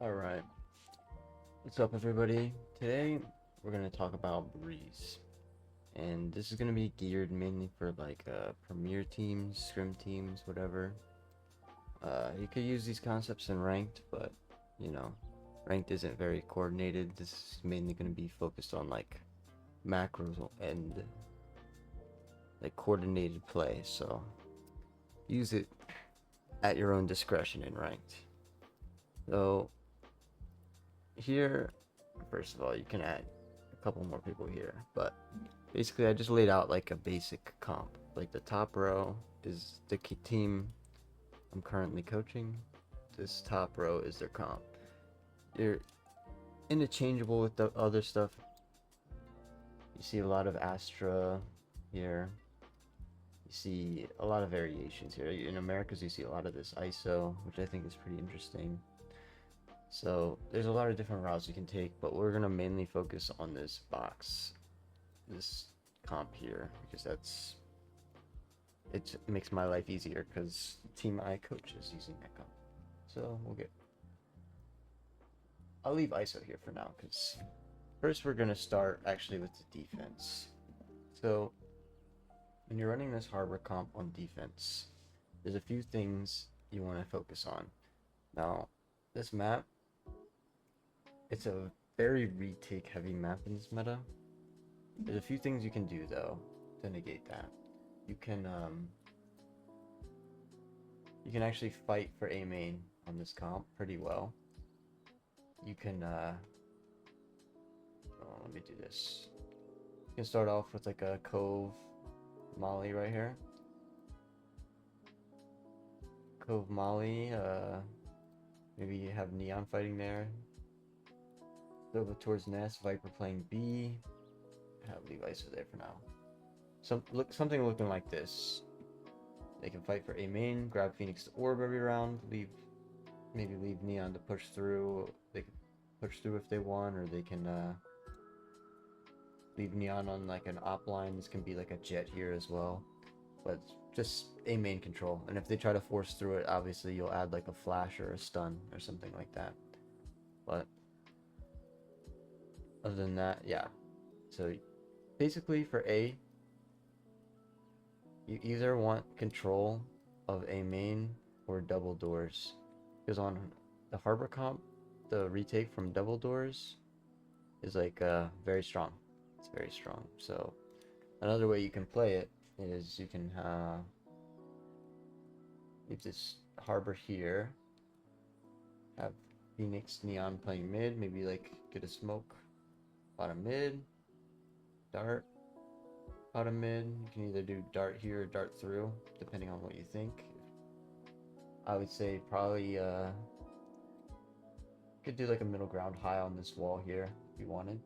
Alright, what's up everybody? Today we're going to talk about Breeze. And this is going to be geared mainly for like premier teams, scrim teams, whatever. You could use these concepts in ranked, but you know, ranked isn't very coordinated. This is mainly going to be focused on like macros and like coordinated play, so use it at your own discretion in ranked. So here, first of all, you can add a couple more people here, but basically I just laid out like a basic comp. Like the top row is the team I'm currently coaching. This top row is their comp. You're interchangeable with the other stuff. You see a lot of Astra here. You see a lot of variations here. In Americas you see a lot of this ISO, which I think is pretty interesting. So there's a lot of different routes you can take, but we're gonna mainly focus on this box, this comp here, because it makes my life easier because the team I coach is using that comp. So I'll leave ISO here for now, because first we're gonna start actually with the defense. So when you're running this harbor comp on defense, there's a few things you want to focus on. Now this map, it's a very retake heavy map in this meta. There's a few things you can do though to negate that. You can actually fight for A main on this comp pretty well. You can let me do this. You can start off with like a Cove Molly right here. Cove Molly, maybe you have Neon fighting there. Over towards Nest, Viper playing B. I'll leave ISO there for now. Something looking like this. They can fight for A main, grab Phoenix to orb every round, maybe leave Neon to push through. They can push through if they want, or they can leave Neon on like an op line. This can be like a jet here as well, but just A main control. And if they try to force through it, obviously you'll add like a flash or a stun or something like that. But other than that, yeah. So basically for A, you either want control of A main or double doors, because on the harbor comp, the retake from double doors is like very strong. It's very strong. So another way you can play it is you can leave this harbor here, have Phoenix Neon playing mid, maybe like get a smoke bottom mid, dart bottom mid. You can either do dart here or dart through, depending on what you think. I would say probably could do like a middle ground high on this wall here if you wanted,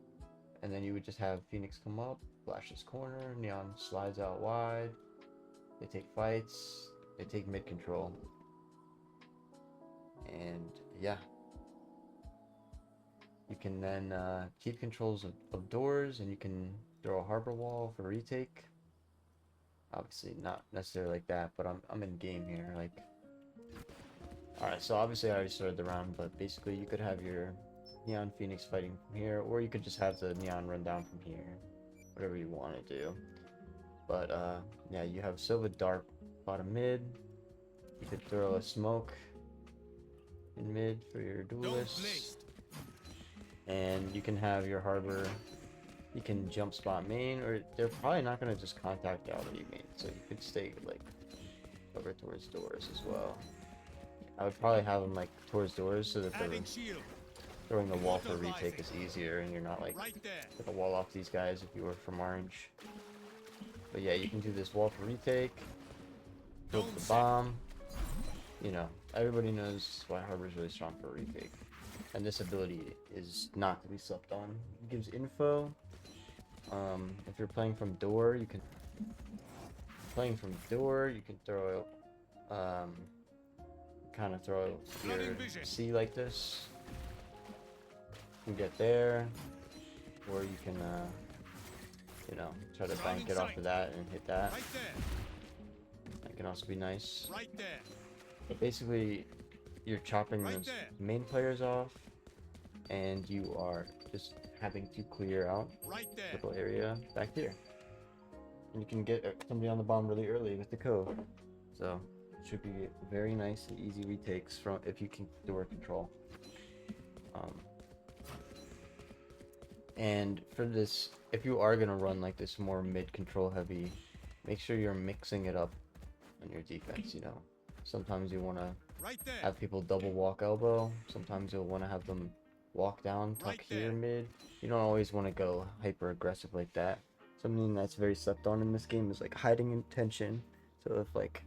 and then you would just have Phoenix come up, flash this corner, Neon slides out wide, they take fights, they take mid control, and yeah, you can then keep controls of doors, and you can throw a harbor wall for retake. Obviously not necessarily like that, but I'm in game here. Like, alright, so obviously I already started the round, but basically you could have your Neon Phoenix fighting from here, or you could just have the Neon run down from here, whatever you want to do. But yeah, you have Silva Dart bottom mid. You could throw a smoke in mid for your duelist, and you can have your harbor. You can jump spot main, or they're probably not going to just contact out of you main, so you could stay like over towards doors as well. I would probably have them like towards doors so that they're throwing the wall for retake is easier, and you're not like put a wall off these guys if you were from orange. But yeah, you can do this wall for retake, build the bomb. You know, everybody knows why Harbor's really strong for retake, and this ability is not to be slept on. It gives info. If you're playing from door, you can throw kind of throw your C like this. You can get there, or you can you know, try to bank it off of that and hit that. That can also be nice. But basically, you're chopping those main players off, and you are just having to clear out Right there. little area back here. And you can get somebody on the bomb really early with the cove. So it should be very nice and easy retakes from if you can door control. And for this, if you are gonna run like this more mid control heavy, make sure you're mixing it up on your defense. You know, sometimes you want to Right there. have people double walk elbow. Sometimes you'll want to have them walk down, tuck Right here there. mid. You don't always want to go hyper aggressive like that. Something that's very slept on in this game is like hiding intention. So if like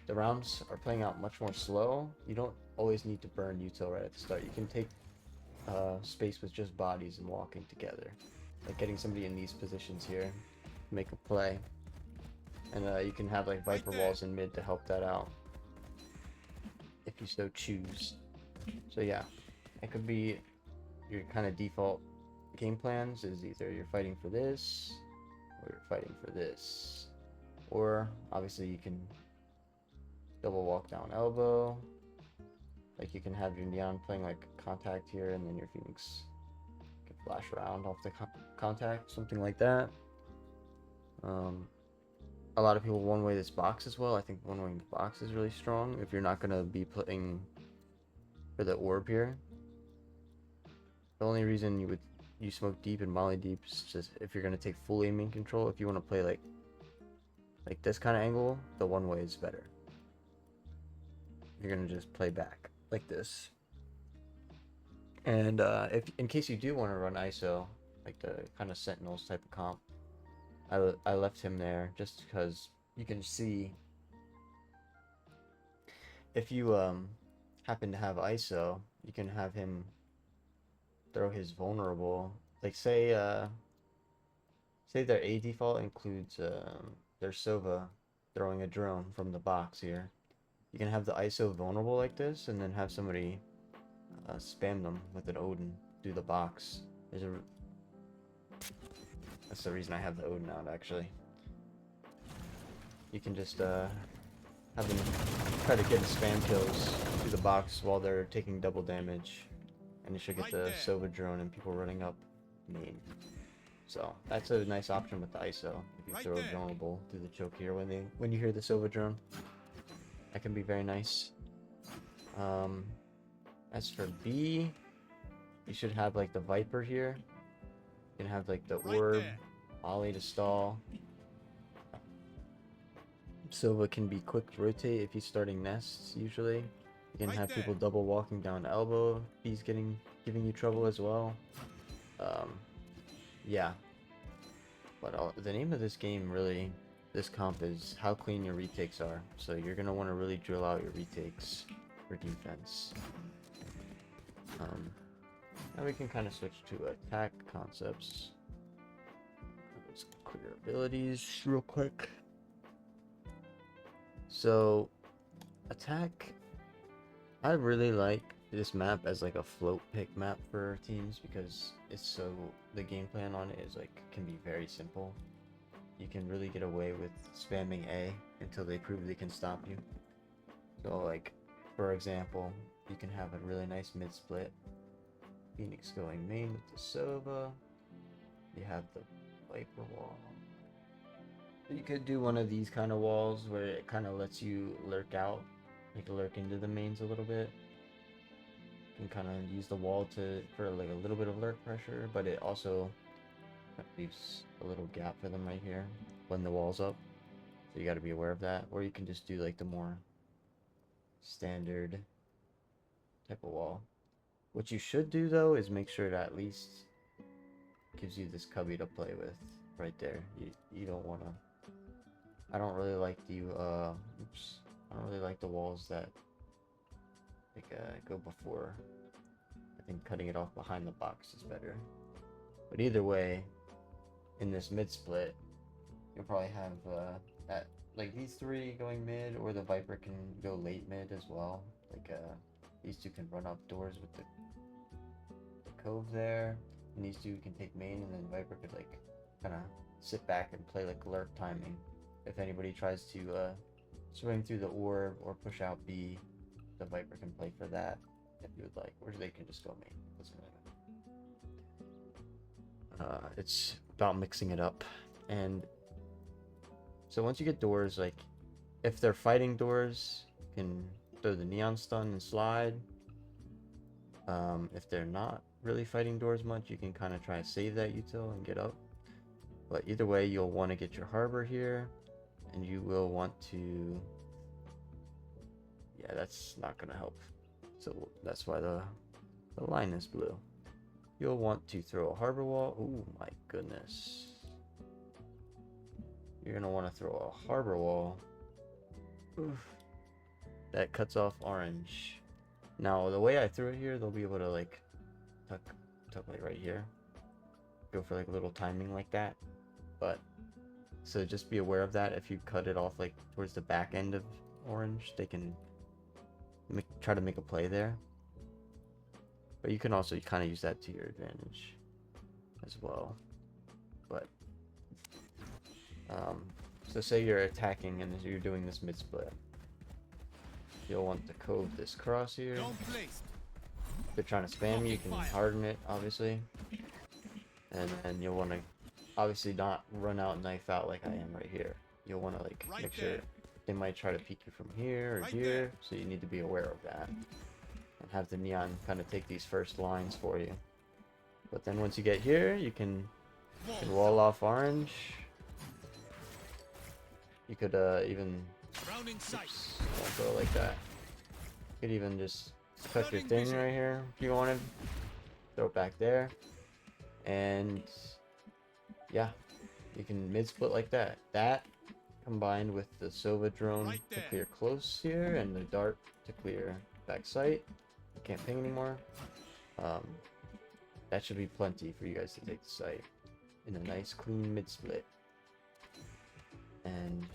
the rounds are playing out much more slow, you don't always need to burn util right at the start. You can take space with just bodies and walking together, like getting somebody in these positions here, make a play, and you can have like Viper walls in mid to help that out if you so choose. So yeah, it could be your kind of default game plans is either you're fighting for this or you're fighting for this, or obviously you can double walk down elbow. Like you can have your Neon playing like contact here, and then your Phoenix can flash around off the contact, something like that. A lot of people one-way this box as well. I think one-way the box is really strong if you're not gonna be playing for the orb here. The only reason you smoke deep and molly deep is just if you're gonna take full aiming control. If you want to play like this kind of angle, the one-way is better. You're gonna just play back like this. And if in case you do want to run ISO, like the kind of Sentinels type of comp, I left him there just because you can see if you happen to have ISO, you can have him throw his vulnerable. Like say their A default includes their Sova throwing a drone from the box here. You can have the ISO vulnerable like this, and then have somebody spam them with an Odin through the box. That's the reason I have the Odin out, actually. You can just have them try to get spam kills through the box while they're taking double damage, and you should get the Sova drone and people running up main. So that's a nice option with the ISO. If you throw a vulnerable through the choke here when you hear the Sova drone, that can be very nice. As for B, you should have like the Viper here. You can have like the orb, Ollie to stall. Sova can be quick rotate if he's starting nests usually. You can have people double walking down elbow if he's giving you trouble as well. Yeah. But the name of this game really, this comp is how clean your retakes are. So you're gonna want to really drill out your retakes for defense. Now we can kind of switch to attack concepts. Let's clear abilities real quick. So, attack, I really like this map as like a float pick map for teams because the game plan on it is like, can be very simple. You can really get away with spamming A until they prove they can stop you. So like, for example, you can have a really nice mid split. Phoenix going main with the Sova. You have the Viper wall. You could do one of these kind of walls where it kind of lets you lurk out, like lurk into the mains a little bit. You can kind of use the wall for like a little bit of lurk pressure, but it also leaves a little gap for them right here when the wall's up. So you got to be aware of that. Or you can just do like the more standard type of wall. What you should do though is make sure it at least gives you this cubby to play with right there. You don't want to. I don't really like the I don't really like the walls that like go before. I think cutting it off behind the box is better. But either way, in this mid split, you'll probably have that like these three going mid, or the Viper can go late mid as well. Like these two can run up doors with the cove there, and these two can take main, and then Viper could like kind of sit back and play like lurk timing. If anybody tries to swing through the orb or push out B, the Viper can play for that if you would like, or they can just go main. Doesn't really matter. It's about mixing it up. And so once you get doors, like if they're fighting doors, you can throw the neon stun and slide. If they're not really fighting doors much, you can kind of try to save that util and get up. But either way, you'll want to get your harbor here, and you will want to... Yeah, that's not going to help. So that's why the line is blue. You'll want to throw a harbor wall. Oh my goodness. You're going to want to throw a harbor wall. Oof. That cuts off orange. Now, the way I threw it here, they'll be able to like tuck like right here. Go for like a little timing like that. But, so just be aware of that. If you cut it off like towards the back end of orange, they can try to make a play there. But you can also kind of use that to your advantage as well. But, so say you're attacking and you're doing this mid split. You'll want to cove this cross here. If they're trying to spam you, you can harden it, obviously. And then you'll want to obviously not run out knife out like I am right here. You'll want to like make sure they might try to peek you from here or here, so you need to be aware of that. And have the neon kind of take these first lines for you. But then once you get here, you can wall off orange. You could even... Oops, don't go like that. You could even just cut your thing right here if you wanted. Throw it back there. And yeah, you can mid split like that. That combined with the Sova drone to clear close here and the dart to clear back sight. You can't ping anymore. That should be plenty for you guys to take the site in a nice clean mid split. And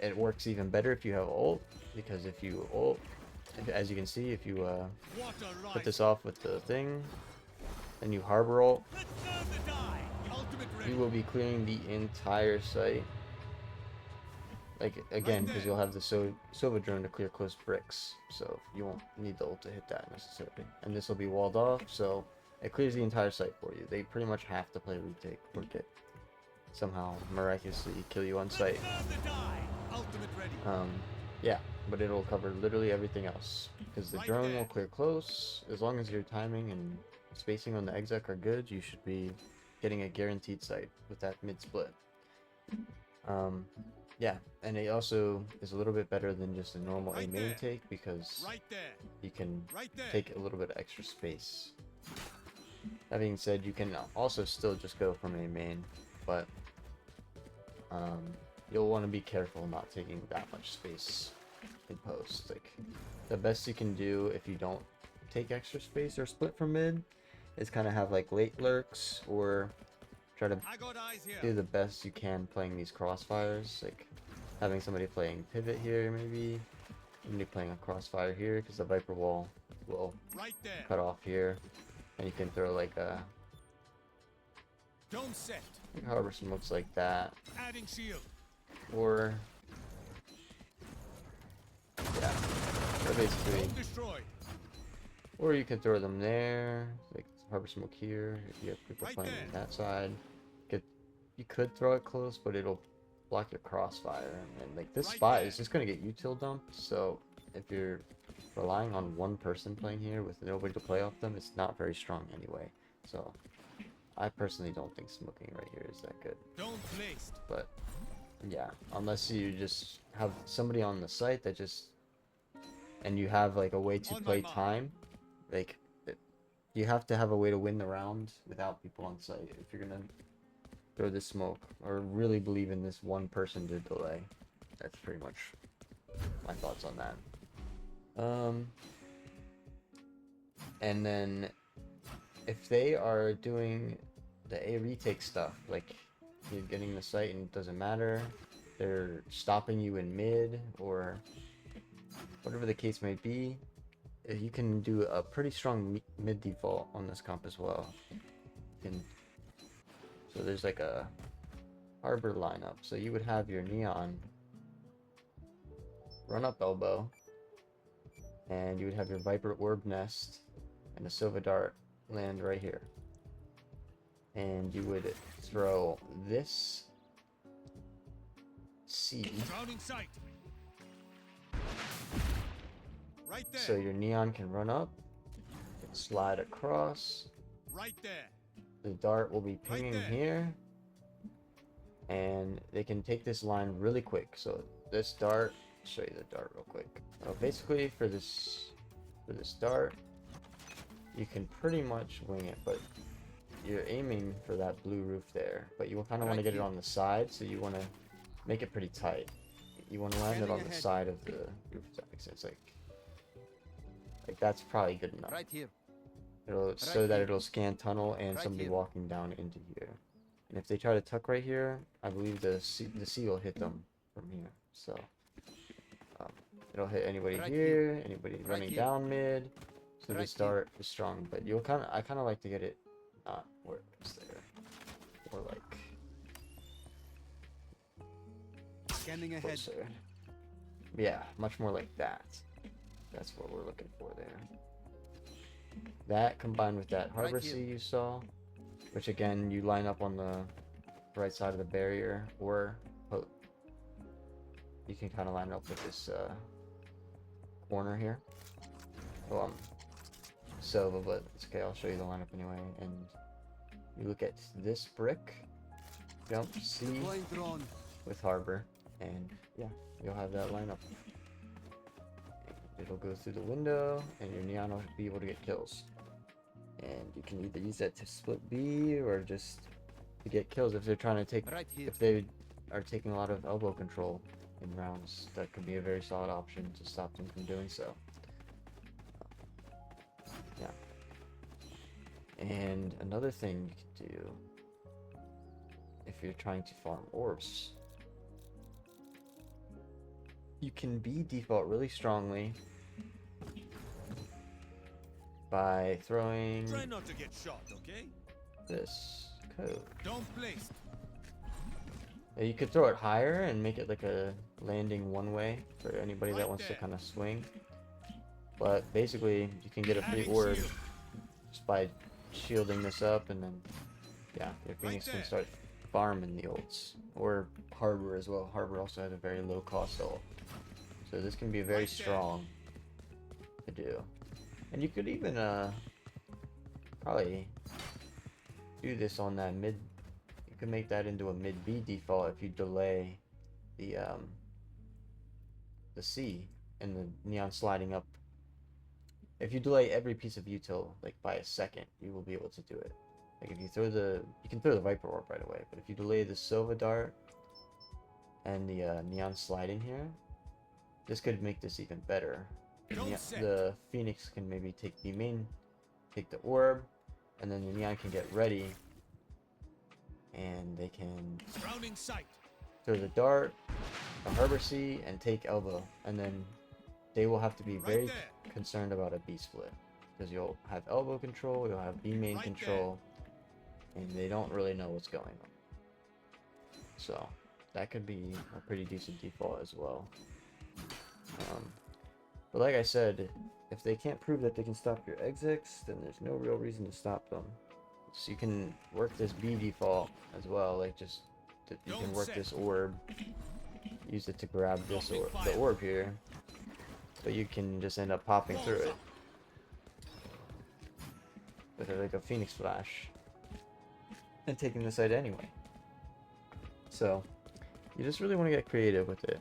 it works even better if you have ult, because if you ult, as you can see, if you put this off with the thing, and you harbor ult, you will be clearing the entire site. Like, again, because you'll have the Sova drone to clear close bricks, so you won't need the ult to hit that necessarily. And this will be walled off, so it clears the entire site for you. They pretty much have to play retake or get somehow miraculously kill you on site. Yeah, but it'll cover literally everything else, because the drone will clear close. As long as your timing and spacing on the exec are good, you should be getting a guaranteed site with that mid split. Yeah, and it also is a little bit better than just a normal A main take, because you can take a little bit of extra space. That being said, you can also still just go from A main, but you'll want to be careful not taking that much space in post. Like, the best you can do if you don't take extra space or split from mid is kind of have like late lurks, or try to do the best you can playing these crossfires, like having somebody playing pivot here, maybe somebody playing a crossfire here, because the Viper wall will cut off here, and you can throw like a harbor smokes like that, or yeah, so basically, or you can throw them there, like harbor smoke here if you have people playing on that side. You could throw it close, but it'll block your crossfire, and like this spot is just gonna get util dumped. So if you're relying on one person playing here with nobody to play off them, it's not very strong anyway. So I personally don't think smoking right here is that good. But yeah, unless you just have somebody on the site that just, and you have like a way to play time, like you have to have a way to win the round without people on site if you're gonna throw this smoke, or really believe in this one person to delay. That's pretty much my thoughts on that. And then if they are doing the A retake stuff, like you're getting the site and it doesn't matter, they're stopping you in mid or whatever the case may be, you can do a pretty strong mid default on this comp as well. So there's like a harbor lineup. So you would have your neon run up elbow, and you would have your Viper orb nest and a Sova dart land right here. and you would throw this seed. Drowning sight. Right there. So your neon can run up, slide across. Right there. The dart will be pinging here, and they can take this line really quick. So this dart, I'll show you the dart real quick. Basically, for this dart, you can pretty much wing it, but you're aiming for that blue roof there. But you kind of want to get it on the side, so you want to make it pretty tight. You want to land it on the side of the roof. If that makes sense. Like that's probably good enough. Right here. So that it'll scan tunnel and somebody walking down into here. And if they try to tuck right here, I believe the C will hit them from here. So it'll hit anybody here, anybody running down mid. So this dart is strong, but I kind of like to get it not where it's there, or like Scanning ahead. closer. Yeah, much more like that. That's what we're looking for there. That combined with that harbor sea you saw, which again you line up on the right side of the barrier, or you can kind of line up with this corner here. Well, so, but it's okay. I'll show you the lineup anyway. And you look at this brick, jump C with harbor, and yeah, you'll have that lineup. It'll go through the window, and your neon will be able to get kills. And you can either use that to split B or just to get kills if they're trying to take. If they are taking a lot of elbow control in rounds, that could be a very solid option to stop them from doing so. Yeah. And another thing you can do if you're trying to farm orbs, you can B default really strongly by throwing Try not to get shot, okay? this code. Don't place. You could throw it higher and make it like a landing one way for anybody that wants to kind of swing. But basically, you can get a free orb just by shielding this up, and then yeah, your Phoenix can start farming the ults. Or Harbor as well. Harbor also has a very low cost ult. So this can be very strong to do. And you could even probably do this on that mid. You can make that into a mid B default if you delay the C and the neon sliding up. If you delay every piece of util like by a second, you will be able to do it. Like if you throw you can throw the Viper Orb right away, but if you delay the Sova Dart and the neon sliding here, this could make this even better. The Phoenix can maybe take the orb, and then the neon can get ready, and they can throw the dart, the harbor sea, and take elbow, and then they will have to be very concerned about a B split, because you'll have elbow control, you'll have B main control, and they don't really know what's going on. So that could be a pretty decent default as well. But like I said, if they can't prove that they can stop your exits, then there's no real reason to stop them. So you can work this B default as well, like you can work this orb, use it to grab this the orb here, but you can just end up popping through it with like a Phoenix Flash and taking the site anyway. So you just really want to get creative with it.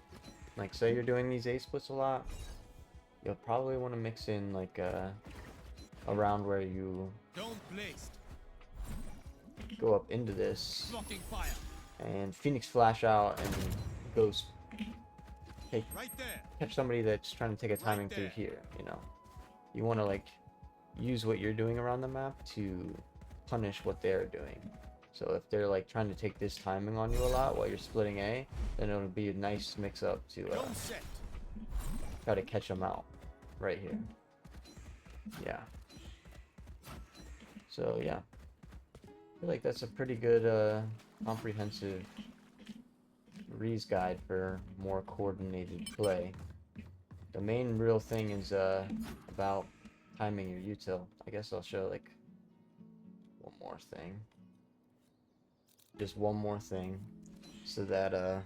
Like say you're doing these A splits a lot, you'll probably want to mix in like a round where you go up into this and Phoenix Flash out and goes catch somebody that's trying to take a timing through here, you know. You want to like use what you're doing around the map to punish what they're doing. So if they're like trying to take this timing on you a lot while you're splitting A, then it'll be a nice mix up to try to catch them out right here. Yeah. So yeah, I feel like that's a pretty good comprehensive Reese guide for more coordinated play. The main real thing is about timing your util. I guess I'll show like one more thing. just one more thing, so that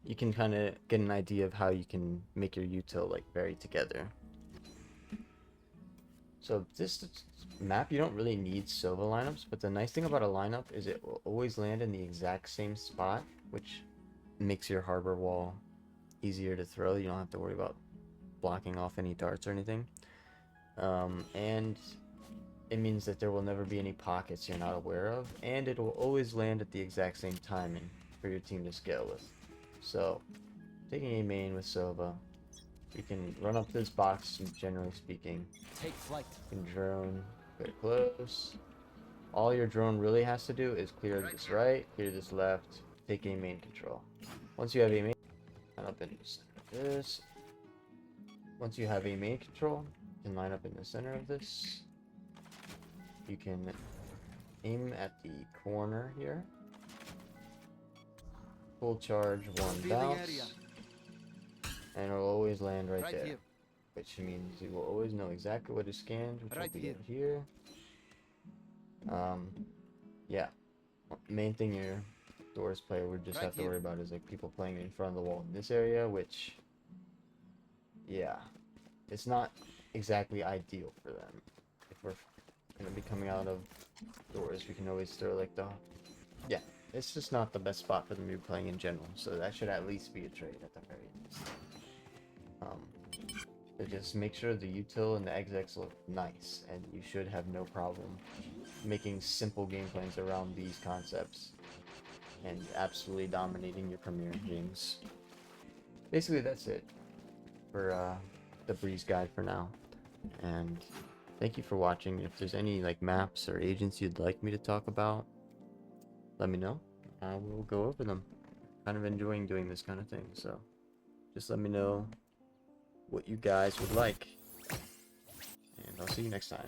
you can kind of get an idea of how you can make your util like vary together. So this map, you don't really need Sova lineups, but the nice thing about a lineup is it will always land in the exact same spot, which makes your harbor wall easier to throw. You don't have to worry about blocking off any darts or anything. And it means that there will never be any pockets you're not aware of, and it will always land at the exact same timing for your team to scale with. So, taking a main with Sova, you can run up to this box, generally speaking. Take flight. You can drone very close. All your drone really has to do is clear this right, clear this left, take a main control. Once you have a main, line up in this. Once you have a main control, you can line up in the center of this. You can aim at the corner here. Full charge, one bounce. And it'll always land right there. Here. Which means you will always know exactly what is scanned, which Right will be here. over here. Yeah. Main thing your Doors player would just Right have to here. worry about is like people playing in front of the wall in this area, which, yeah, it's not exactly ideal for them. If we're gonna be coming out of Doors, we can always throw like the, yeah, it's just not the best spot for them to be playing in general. So that should at least be a trade at the very least. But just make sure the util and the execs look nice, and you should have no problem making simple game plans around these concepts and absolutely dominating your Premier games. Basically, that's it for the Breeze guide for now. And thank you for watching. If there's any like maps or agents you'd like me to talk about, let me know. I will go over them. Kind of enjoying doing this kind of thing, so just let me know what you guys would like, and I'll see you next time.